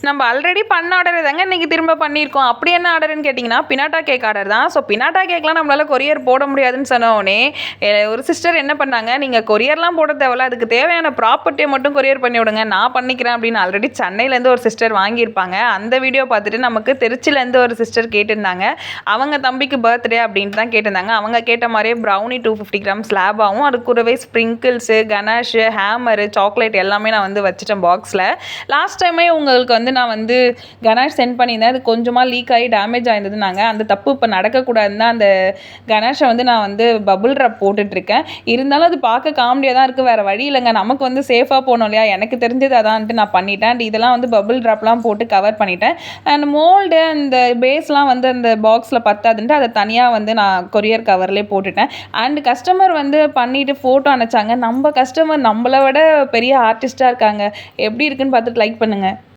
நம்ம ஆல்ரெடி பண்ண ஆர்டர் தாங்க இன்றைக்கி திரும்ப பண்ணியிருக்கோம். அப்படி என்ன ஆர்டர்னு கேட்டிங்கன்னா பினாட்டா கேக் ஆர்டர் தான். ஸோ பினாட்டா கேக்லாம் நம்மளால் கொரியர் போட முடியாதுன்னு சொன்னோடனே ஒரு சிஸ்டர் என்ன பண்ணாங்க, நீங்கள் கொரியர்லாம் போட தேவையில்ல, அதுக்கு தேவையான ப்ராப்பர்ட்டியை மட்டும் கொரியர் பண்ணி விடுங்க, நான் பண்ணிக்கிறேன் அப்படின்னு. ஆல்ரெடி சென்னையிலேருந்து ஒரு சிஸ்டர் வாங்கியிருப்பாங்க. அந்த வீடியோ பார்த்துட்டு நமக்கு திருச்சியிலேருந்து ஒரு சிஸ்டர் கேட்டிருந்தாங்க. அவங்க தம்பிக்கு பர்த்டே அப்படின்ட்டு தான் கேட்டிருந்தாங்க. அவங்க கேட்ட மாதிரியே ப்ரௌனி 250 கிராம் ஸ்லாபாகவும் அது கூடவே ஸ்ப்ரிங்கிள்ஸு, கனாஷு, ஹேமரு, சாக்லேட் எல்லாமே நான் வந்து வச்சுட்டேன் பாக்ஸில். லாஸ்ட் டைமே உங்களுக்கு வந்து நான் வந்து கணேஷ் சென்ட் பண்ணியிருந்தேன். அது கொஞ்சமாக லீக் ஆகி டேமேஜ் ஆயிருந்ததுனாங்க. அந்த தப்பு இப்போ நடக்கக்கூடாதுன்னு தான் அந்த கணேஷை வந்து நான் வந்து பபுள் ரப் போட்டுட்ருக்கேன். இருந்தாலும் அது பார்க்க காமெடியாக தான் இருக்குது, வேறு வழி இல்லைங்க. நமக்கு வந்து சேஃபாக போகணும் இல்லையா, எனக்கு தெரிஞ்சது அதான்ட்டு நான் பண்ணிட்டேன். அண்ட் இதெல்லாம் வந்து பபுள் ட்ராப்லாம் போட்டு கவர் பண்ணிட்டேன். அண்ட் மோல்டு அந்த பேஸ்லாம் வந்து அந்த பாக்ஸில் பத்தாதுன்ட்டு அதை தனியாக வந்து நான் கொரியர் கவர்லேயே போட்டுட்டேன். அண்ட் கஸ்டமர் வந்து பண்ணிவிட்டு ஃபோட்டோ அனுப்பிச்சாங்க. நம்ம கஸ்டமர் நம்மளை விட பெரிய ஆர்டிஸ்ட்டாக இருக்காங்க. எப்படி இருக்குன்னு பார்த்துட்டு லைக் பண்ணுங்கள்.